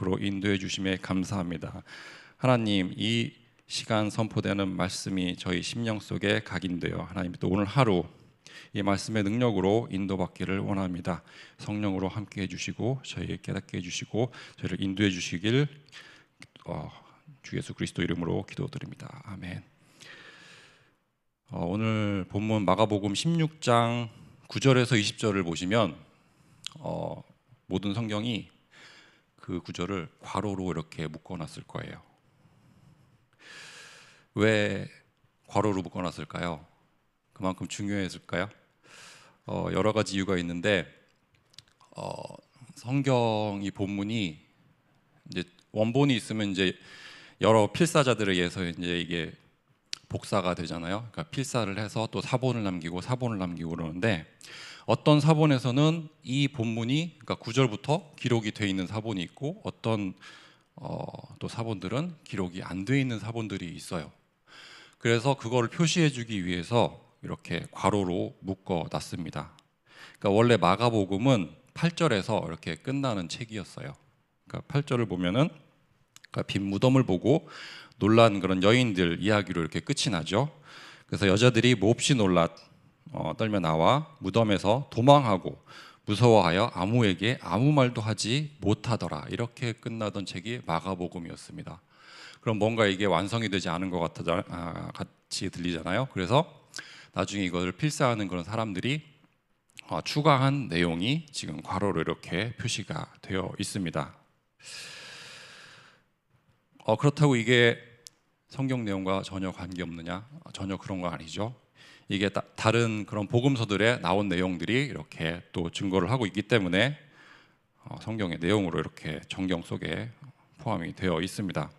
앞으로 인도해 주심에 감사합니다. 하나님, 이 시간 선포되는 말씀이 저희 심령 속에 각인되어 하나님 또 오늘 하루 이 말씀의 능력으로 인도받기를 원합니다. 성령으로 함께 해주시고 저희에게 깨닫게 해주시고 저희를 인도해 주시길 주 예수 그리스도 이름으로 기도드립니다. 아멘. 오늘 본문 마가복음 16장 9절에서 20절을 보시면 모든 성경이 그 구절을 괄호로 이렇게 묶어놨을 거예요. 왜 괄호로 묶어놨을까요? 그만큼 중요했을까요? 여러 가지 이유가 있는데 성경이 본문이 이제 원본이 있으면 이제 여러 필사자들에 의해서 이제 이게 복사가 되잖아요. 그러니까 필사를 해서 또 사본을 남기고 그러는데 어떤 사본에서는 이 본문이 그러니까 9절부터 기록이 돼 있는 사본이 있고 어떤 또 사본들은 기록이 안 돼 있는 사본들이 있어요. 그래서 그거를 표시해주기 위해서 이렇게 괄호로 묶어놨습니다. 그러니까 원래 마가복음은 8절에서 이렇게 끝나는 책이었어요. 그러니까 8절을 보면은 그러니까 빈 무덤을 보고 놀란 그런 여인들 이야기로 이렇게 끝이 나죠. 그래서 여자들이 몹시 떨며 나와 무덤에서 도망하고 무서워하여 아무에게 아무 말도 하지 못하더라. 이렇게 끝나던 책이 마가복음이었습니다. 그럼 뭔가 이게 완성이 되지 않은 것 같이 들리잖아요. 그래서 나중에 이것을 필사하는 그런 사람들이 추가한 내용이 지금 괄호로 이렇게 표시가 되어 있습니다. 그렇다고 이게 성경 내용과 전혀 관계없느냐? 전혀 그런 거 아니죠. 이게 다른 그런 복음서들에 나온 내용들이 이렇게 또 증거를 하고 있기 때문에 성경의 내용으로 이렇게 정경 속에 포함이 되어 있습니다.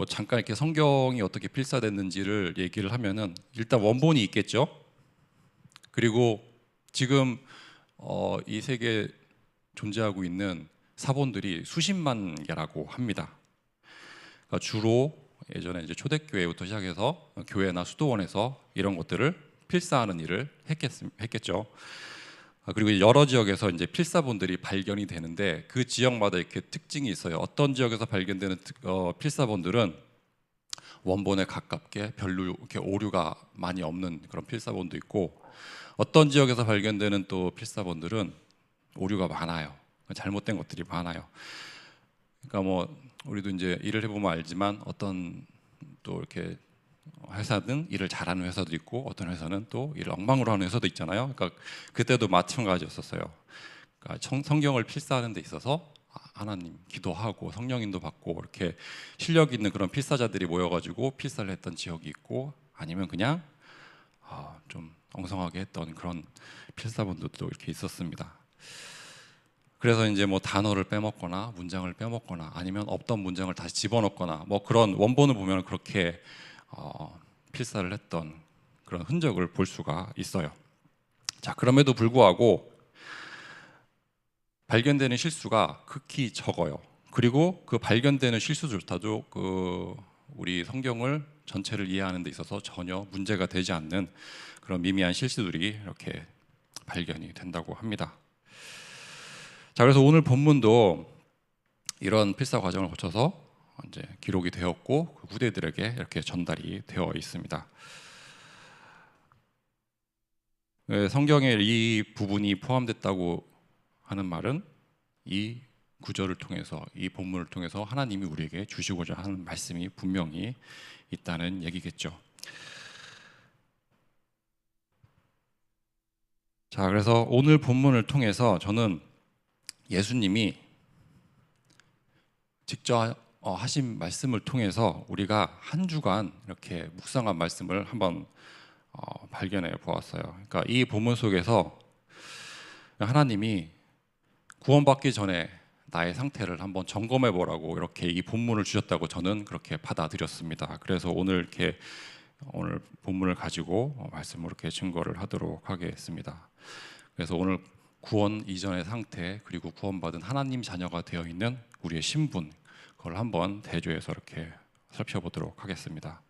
잠깐 이렇게 성경이 어떻게 필사됐는지를 얘기를 하면은 일단 원본이 있겠죠. 그리고 지금 이 세계에 존재하고 있는 사본들이 수십만 개라고 합니다. 그러니까 주로 예전에 이제 초대교회부터 시작해서 교회나 수도원에서 이런 것들을 필사하는 일을 했겠죠. 그리고 여러 지역에서 이제 필사본들이 발견이 되는데 그 지역마다 이렇게 특징이 있어요. 어떤 지역에서 발견되는 필사본들은 원본에 가깝게 별로 이렇게 오류가 많이 없는 그런 필사본도 있고 어떤 지역에서 발견되는 또 필사본들은 오류가 많아요. 잘못된 것들이 많아요. 그러니까 우리도 이제 일을 해보면 알지만 어떤 또 이렇게 회사든 일을 잘하는 회사도 있고 어떤 회사는 또 일을 엉망으로 하는 회사도 있잖아요. 그러니까 그때도 마찬가지였었어요. 그러니까 성경을 필사하는 데 있어서 하나님 기도하고 성령인도 받고 이렇게 실력 있는 그런 필사자들이 모여가지고 필사를 했던 지역이 있고 아니면 그냥 좀 엉성하게 했던 그런 필사본들도 이렇게 있었습니다. 그래서 이제 단어를 빼먹거나 문장을 빼먹거나 아니면 없던 문장을 다시 집어넣거나 그런 원본을 보면 그렇게 필사를 했던 그런 흔적을 볼 수가 있어요. 자, 그럼에도 불구하고 발견되는 실수가 극히 적어요. 그리고 그 발견되는 실수조차도 우리 성경을 전체를 이해하는 데 있어서 전혀 문제가 되지 않는 그런 미미한 실수들이 이렇게 발견이 된다고 합니다. 자, 그래서 오늘 본문도 이런 필사 과정을 거쳐서 이제 기록이 되었고 그 후대들에게 이렇게 전달이 되어 있습니다. 성경에 이 부분이 포함됐다고 하는 말은 이 구절을 통해서 이 본문을 통해서 하나님이 우리에게 주시고자 하는 말씀이 분명히 있다는 얘기겠죠. 자, 그래서 오늘 본문을 통해서 저는 예수님이 직접 하신 말씀을 통해서 우리가 한 주간 이렇게 묵상한 말씀을 한번 발견해 보았어요. 그러니까 이 본문 속에서 하나님이 구원받기 전에 나의 상태를 한번 점검해 보라고 이렇게 이 본문을 주셨다고 저는 그렇게 받아들였습니다. 그래서 오늘 본문을 가지고 말씀을 이렇게 증거를 하도록 하겠습니다. 그래서 오늘 구원 이전의 상태 그리고 구원받은 하나님 자녀가 되어 있는 우리의 신분 그걸 한번 대조해서 이렇게 살펴보도록 하겠습니다.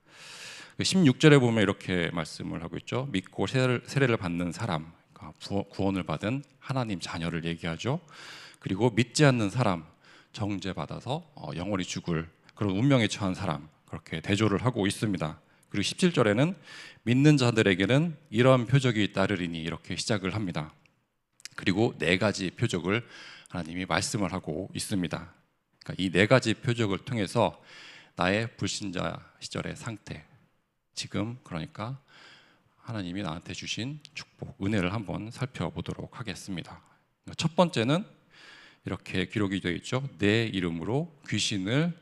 16절에 보면 이렇게 말씀을 하고 있죠. 믿고 세례를 받는 사람 구원을 받은 하나님 자녀를 얘기하죠. 그리고 믿지 않는 사람, 정죄받아서 영원히 죽을 그런 운명에 처한 사람, 그렇게 대조를 하고 있습니다. 그리고 17절에는 믿는 자들에게는 이러한 표적이 따르리니 이렇게 시작을 합니다. 그리고 네 가지 표적을 하나님이 말씀을 하고 있습니다. 그러니까 이 네 가지 표적을 통해서 나의 불신자 시절의 상태, 지금 그러니까 하나님이 나한테 주신 축복, 은혜를 한번 살펴보도록 하겠습니다. 첫 번째는 이렇게 기록이 되어 있죠. 내 이름으로 귀신을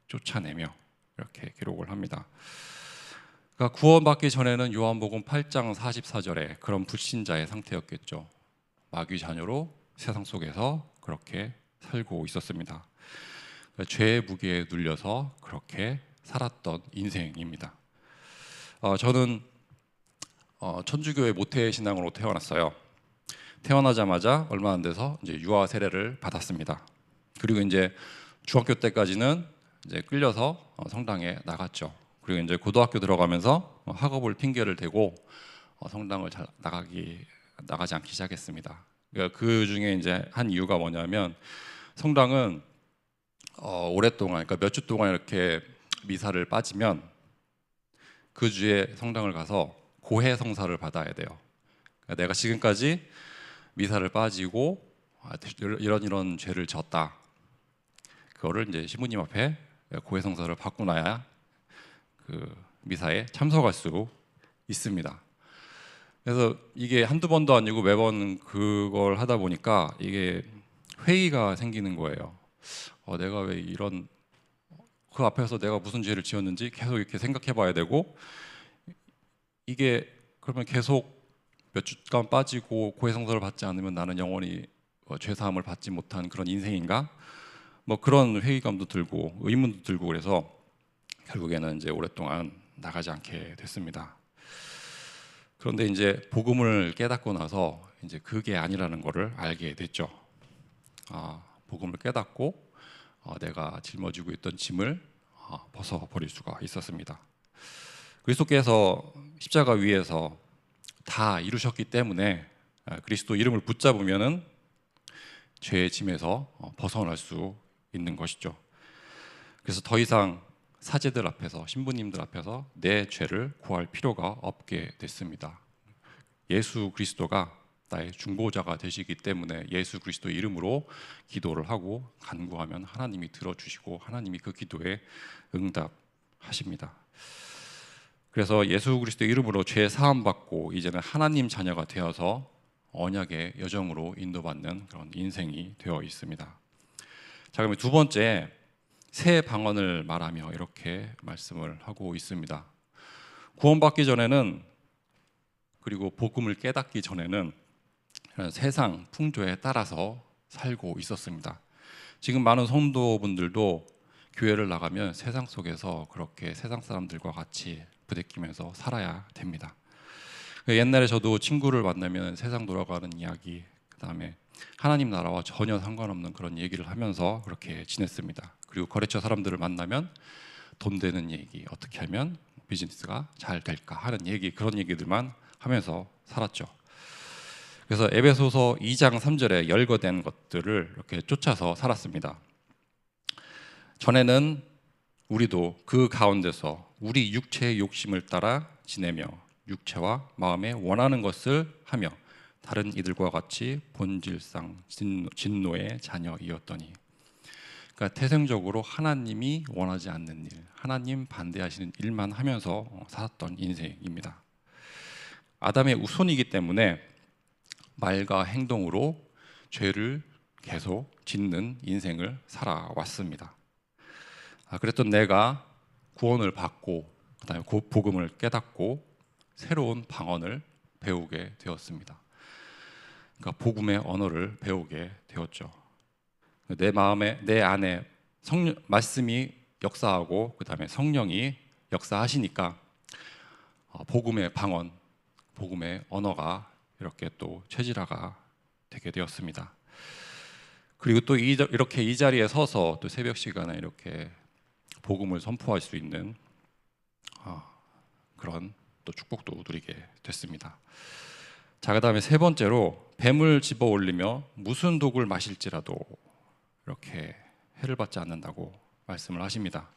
쫓아내며 이렇게 기록을 합니다. 그러니까 구원받기 전에는 요한복음 8장 44절에 그런 불신자의 상태였겠죠. 마귀 자녀로 세상 속에서 그렇게 살고 있었습니다. 그러니까 죄의 무게에 눌려서 그렇게 살았던 인생입니다. 저는 천주교의 모태 신앙으로 태어났어요. 태어나자마자 얼마 안 돼서 이제 유아 세례를 받았습니다. 그리고 이제 중학교 때까지는 이제 끌려서 성당에 나갔죠. 그리고 이제 고등학교 들어가면서 학업을 핑계를 대고 성당을 잘 나가지 않기 시작했습니다. 그러니까 그 중에 이제 한 이유가 뭐냐면 성당은 오랫동안, 그러니까 몇 주 동안 이렇게 미사를 빠지면 그 주에 성당을 가서 고해 성사를 받아야 돼요. 그러니까 내가 지금까지 미사를 빠지고 이런 죄를 졌다. 그거를 이제 신부님 앞에 고해 성사를 받고 나야 그 미사에 참석할 수 있습니다. 그래서 이게 한두 번도 아니고 매번 그걸 하다 보니까 이게 회의가 생기는 거예요. 내가 왜 이런 그 앞에서 내가 무슨 죄를 지었는지 계속 이렇게 생각해 봐야 되고, 이게 그러면 계속 몇 주간 빠지고 고해성사를 받지 않으면 나는 영원히 죄사함을 받지 못한 그런 인생인가? 뭐 그런 회의감도 들고 의문도 들고, 그래서 결국에는 이제 오랫동안 나가지 않게 됐습니다. 그런데 이제 복음을 깨닫고 나서 이제 그게 아니라는 것을 알게 됐죠. 복음을 깨닫고 내가 짊어지고 있던 짐을 벗어버릴 수가 있었습니다. 그리스도께서 십자가 위에서 다 이루셨기 때문에 그리스도 이름을 붙잡으면은 죄의 짐에서 벗어날 수 있는 것이죠. 그래서 더 이상 사제들 앞에서, 신부님들 앞에서 내 죄를 구할 필요가 없게 됐습니다. 예수 그리스도가 나의 중보자가 되시기 때문에 예수 그리스도 이름으로 기도를 하고 간구하면 하나님이 들어주시고 하나님이 그 기도에 응답하십니다. 그래서 예수 그리스도 이름으로 죄 사함 받고 이제는 하나님 자녀가 되어서 언약의 여정으로 인도받는 그런 인생이 되어 있습니다. 자, 그러면 두 번째, 새 방언을 말하며 이렇게 말씀을 하고 있습니다. 구원받기 전에는, 그리고 복음을 깨닫기 전에는 세상 풍조에 따라서 살고 있었습니다. 지금 많은 성도분들도 교회를 나가면 세상 속에서 그렇게 세상 사람들과 같이 부대끼면서 살아야 됩니다. 옛날에 저도 친구를 만나면 세상 돌아가는 이야기, 그 다음에 하나님 나라와 전혀 상관없는 그런 얘기를 하면서 그렇게 지냈습니다. 그리고 거래처 사람들을 만나면 돈 되는 얘기, 어떻게 하면 비즈니스가 잘 될까 하는 얘기, 그런 얘기들만 하면서 살았죠. 그래서 에베소서 2장 3절에 열거된 것들을 이렇게 쫓아서 살았습니다. 전에는 우리도 그 가운데서 우리 육체의 욕심을 따라 지내며 육체와 마음에 원하는 것을 하며 다른 이들과 같이 본질상 진노의 자녀이었더니, 그러니까 태생적으로 하나님이 원하지 않는 일, 하나님 반대하시는 일만 하면서 살았던 인생입니다. 아담의 후손이기 때문에 말과 행동으로 죄를 계속 짓는 인생을 살아왔습니다. 그랬던 내가 구원을 받고 그다음에 복음을 깨닫고 새로운 방언을 배우게 되었습니다. 그러니까 복음의 언어를 배우게 되었죠. 내 마음에, 내 안에 말씀이 역사하고 그다음에 성령이 역사하시니까 복음의 방언, 복음의 언어가 이렇게 또 체질화가 되게 되었습니다. 그리고 또 이렇게 이 자리에 서서 또 새벽 시간에 이렇게 복음을 선포할 수 있는 그런 또 축복도 누리게 됐습니다. 자, 그다음에 세 번째로 뱀을 집어 올리며 무슨 독을 마실지라도 이렇게 해를 받지 않는다고 말씀을 하십니다.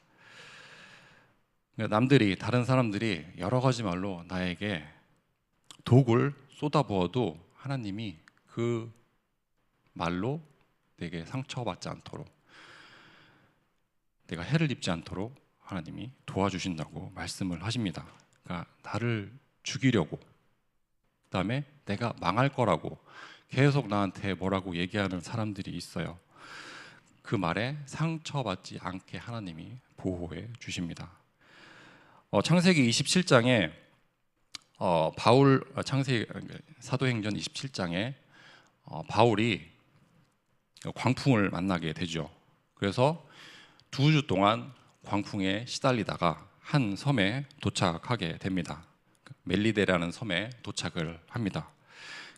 남들이, 다른 사람들이 여러 가지 말로 나에게 독을 쏟아부어도 하나님이 그 말로 내게 상처받지 않도록, 내가 해를 입지 않도록 하나님이 도와주신다고 말씀을 하십니다. 그러니까 나를 죽이려고, 그다음에 내가 망할 거라고 계속 나한테 뭐라고 얘기하는 사람들이 있어요. 그 말에 상처받지 않게 하나님이 보호해 주십니다. 창세기 27장에 창세기 사도행전 27장에 바울이 광풍을 만나게 되죠. 그래서 2주 동안 광풍에 시달리다가 한 섬에 도착하게 됩니다. 멜리데라는 섬에 도착을 합니다.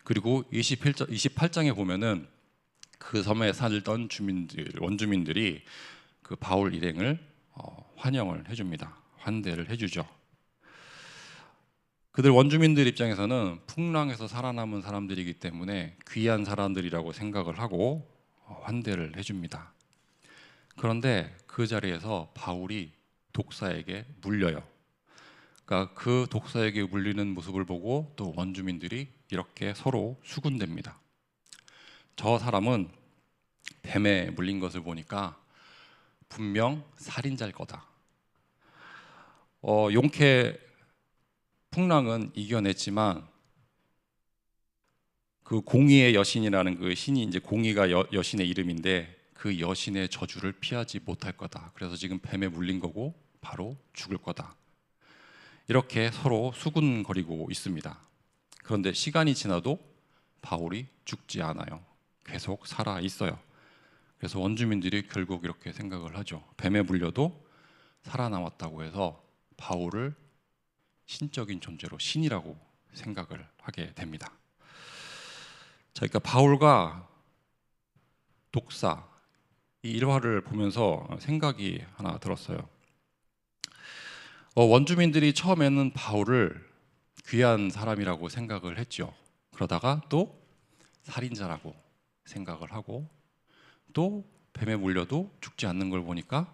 그리고 28장에 보면은 그 섬에 살던 원주민들이 그 바울 일행을 환영을 해줍니다. 환대를 해주죠. 그들 원주민들 입장에서는 풍랑에서 살아남은 사람들이기 때문에 귀한 사람들이라고 생각을 하고 환대를 해줍니다. 그런데 그 자리에서 바울이 독사에게 물려요. 그러니까 그 독사에게 물리는 모습을 보고 또 원주민들이 이렇게 서로 수군댑니다. 저 사람은 뱀에 물린 것을 보니까 분명 살인자일 거다. 용케 풍랑은 이겨냈지만 그 공의의 여신이라는 그 신이, 이제 공의가 여신의 이름인데 그 여신의 저주를 피하지 못할 거다. 그래서 지금 뱀에 물린 거고 바로 죽을 거다. 이렇게 서로 수군거리고 있습니다. 그런데 시간이 지나도 바울이 죽지 않아요. 계속 살아 있어요. 그래서 원주민들이 결국 이렇게 생각을 하죠. 뱀에 물려도 살아남았다고 해서 바울을 신적인 존재로, 신이라고 생각을 하게 됩니다. 자, 그러니까 바울과 독사, 이 일화를 보면서 생각이 하나 들었어요. 원주민들이 처음에는 바울을 귀한 사람이라고 생각을 했죠. 그러다가 또 살인자라고 생각을 하고, 또 뱀에 물려도 죽지 않는 걸 보니까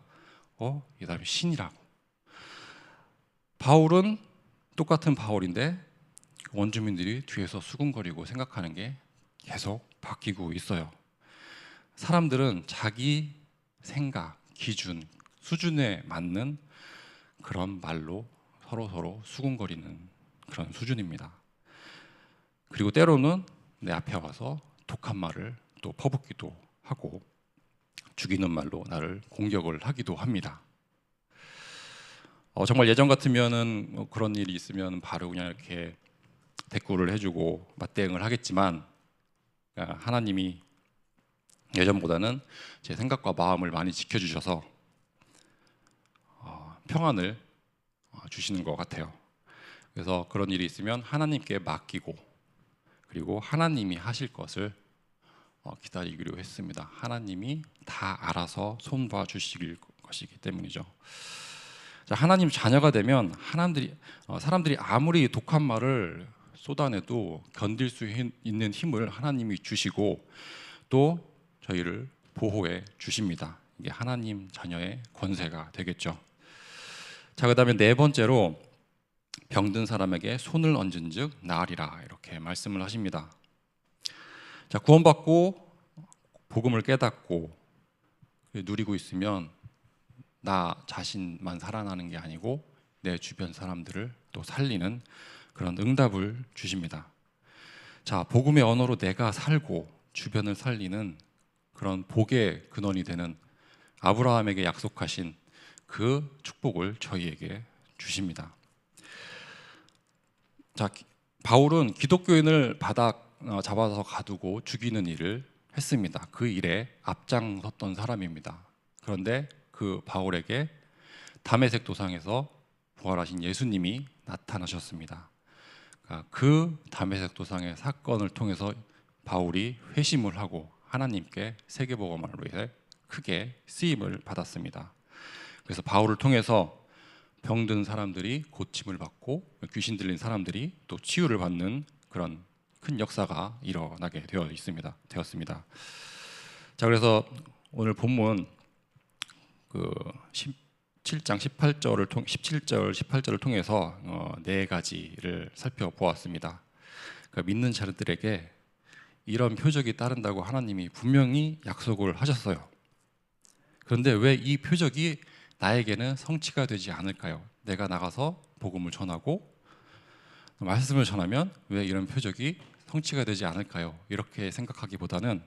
이 사람이 신이라고. 바울은 똑같은 바울인데 원주민들이 뒤에서 수군거리고 생각하는 게 계속 바뀌고 있어요. 사람들은 자기 생각, 기준, 수준에 맞는 그런 말로 서로 수군거리는 그런 수준입니다. 그리고 때로는 내 앞에 와서 독한 말을 또 퍼붓기도 하고 죽이는 말로 나를 공격을 하기도 합니다. 정말 예전 같으면은 그런 일이 있으면 바로 그냥 이렇게 대꾸를 해주고 맞대응을 하겠지만, 하나님이 예전보다는 제 생각과 마음을 많이 지켜주셔서 평안을 주시는 것 같아요. 그래서 그런 일이 있으면 하나님께 맡기고, 그리고 하나님이 하실 것을 기다리기로 했습니다. 하나님이 다 알아서 손봐 주실 것이기 때문이죠. 자, 하나님 자녀가 되면 사람들이 아무리 독한 말을 쏟아내도 견딜 수 있는 힘을 하나님이 주시고 또 저희를 보호해 주십니다. 이게 하나님 자녀의 권세가 되겠죠. 자, 그다음에 네 번째로 병든 사람에게 손을 얹은즉 나으리라, 이렇게 말씀을 하십니다. 자, 구원받고 복음을 깨닫고 누리고 있으면 나 자신만 살아나는 게 아니고 내 주변 사람들을 또 살리는 그런 응답을 주십니다. 자, 복음의 언어로 내가 살고 주변을 살리는 그런 복의 근원이 되는 아브라함에게 약속하신 그 축복을 저희에게 주십니다. 자, 바울은 기독교인을 바닥 잡아서 가두고 죽이는 일을 했습니다. 그 일에 앞장섰던 사람입니다. 그런데 그 바울에게 다메섹 도상에서 부활하신 예수님이 나타나셨습니다. 그 다메섹 도상의 사건을 통해서 바울이 회심을 하고 하나님께 세계복음화로 인해 크게 쓰임을 받았습니다. 그래서 바울을 통해서 병든 사람들이 고침을 받고 귀신 들린 사람들이 또 치유를 받는 그런 큰 역사가 일어나게 되었습니다. 자, 그래서 오늘 본문 그 17장 17절 18절을 통해서 네 가지를 살펴보았습니다. 그러니까 믿는 자들에게 이런 표적이 따른다고 하나님이 분명히 약속을 하셨어요. 그런데 왜 이 표적이 나에게는 성취가 되지 않을까요? 내가 나가서 복음을 전하고 말씀을 전하면 왜 이런 표적이 성취가 되지 않을까요? 이렇게 생각하기보다는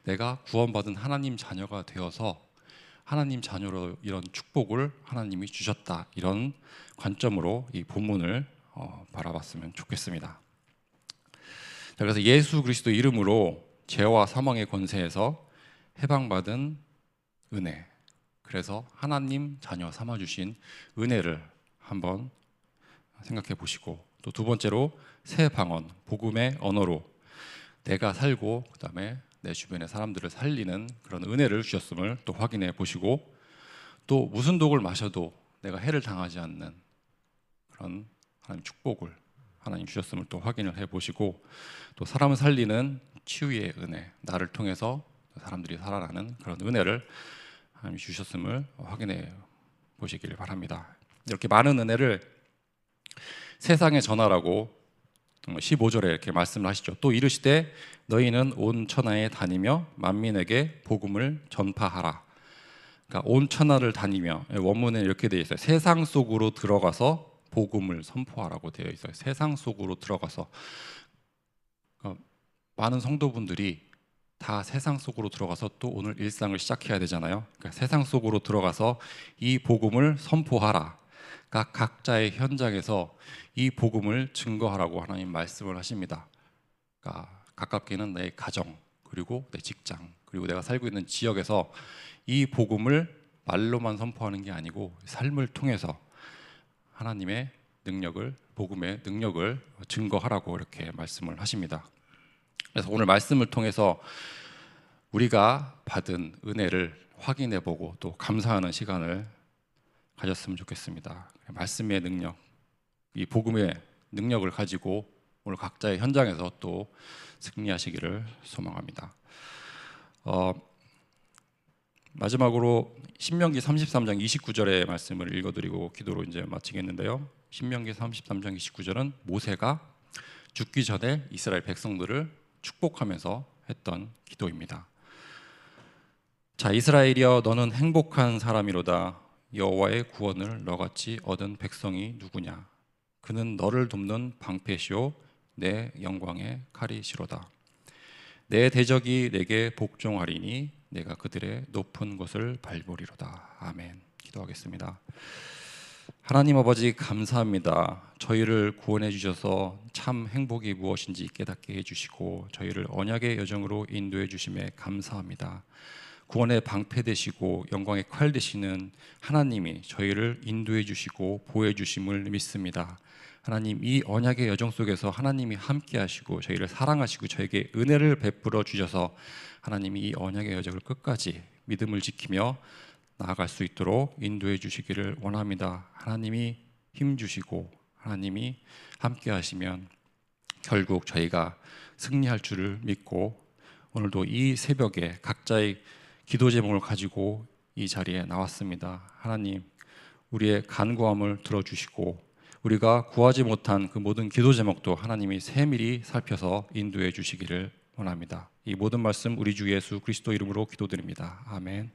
내가 구원받은 하나님 자녀가 되어서 하나님 자녀로 이런 축복을 하나님이 주셨다, 이런 관점으로 이 본문을 바라봤으면 좋겠습니다. 자, 그래서 예수 그리스도 이름으로 죄와 사망의 권세에서 해방받은 은혜, 그래서 하나님 자녀 삼아주신 은혜를 한번 생각해 보시고, 또 두 번째로 새 방언, 복음의 언어로 내가 살고 그 다음에 내 주변의 사람들을 살리는 그런 은혜를 주셨음을 또 확인해 보시고, 또 무슨 독을 마셔도 내가 해를 당하지 않는 그런 하나님 축복을 하나님 주셨음을 또 확인을 해 보시고, 또 사람을 살리는 치유의 은혜, 나를 통해서 사람들이 살아나는 그런 은혜를 하나님 주셨음을 확인해 보시길 바랍니다. 이렇게 많은 은혜를 세상에 전하라고 15절에 이렇게 말씀을 하시죠. 또 이르시되 너희는 온 천하에 다니며 만민에게 복음을 전파하라. 그러니까 온 천하를 다니며, 원문에 이렇게 되어 있어요. 세상 속으로 들어가서 복음을 선포하라고 되어 있어요. 세상 속으로 들어가서. 그러니까 많은 성도분들이 다 세상 속으로 들어가서 또 오늘 일상을 시작해야 되잖아요. 그러니까 세상 속으로 들어가서 이 복음을 선포하라. 그러니까 각자의 현장에서 이 복음을 증거하라고 하나님 말씀을 하십니다. 그러니까 가깝게는 내 가정, 그리고 내 직장, 그리고 내가 살고 있는 지역에서 이 복음을 말로만 선포하는 게 아니고 삶을 통해서 하나님의 능력을, 복음의 능력을 증거하라고 이렇게 말씀을 하십니다. 그래서 오늘 말씀을 통해서 우리가 받은 은혜를 확인해 보고 또 감사하는 시간을 가졌으면 좋겠습니다. 말씀의 능력, 이 복음의 능력을 가지고 오늘 각자의 현장에서 또 승리하시기를 소망합니다. 마지막으로 신명기 33장 29절의 말씀을 읽어드리고 기도로 이제 마치겠는데요. 신명기 33장 29절은 모세가 죽기 전에 이스라엘 백성들을 축복하면서 했던 기도입니다. 자, 이스라엘이여 너는 행복한 사람이로다. 여호와의 구원을 너같이 얻은 백성이 누구냐? 그는 너를 돕는 방패시오 내 영광의 칼이시로다. 내 대적이 내게 복종하리니 내가 그들의 높은 곳을 밟으리로다. 아멘. 기도하겠습니다. 하나님 아버지, 감사합니다. 저희를 구원해 주셔서 참 행복이 무엇인지 깨닫게 해주시고 저희를 언약의 여정으로 인도해 주심에 감사합니다. 구원의 방패 되시고 영광의 칼 되시는 하나님이 저희를 인도해 주시고 보호해 주심을 믿습니다. 하나님, 이 언약의 여정 속에서 하나님이 함께 하시고 저희를 사랑하시고 저에게 은혜를 베풀어 주셔서 하나님이 이 언약의 여정을 끝까지 믿음을 지키며 나아갈 수 있도록 인도해 주시기를 원합니다. 하나님이 힘 주시고 하나님이 함께 하시면 결국 저희가 승리할 줄을 믿고, 오늘도 이 새벽에 각자의 기도 제목을 가지고 이 자리에 나왔습니다. 하나님, 우리의 간구함을 들어주시고 우리가 구하지 못한 그 모든 기도 제목도 하나님이 세밀히 살펴서 인도해 주시기를 원합니다. 이 모든 말씀 우리 주 예수 그리스도 이름으로 기도드립니다. 아멘.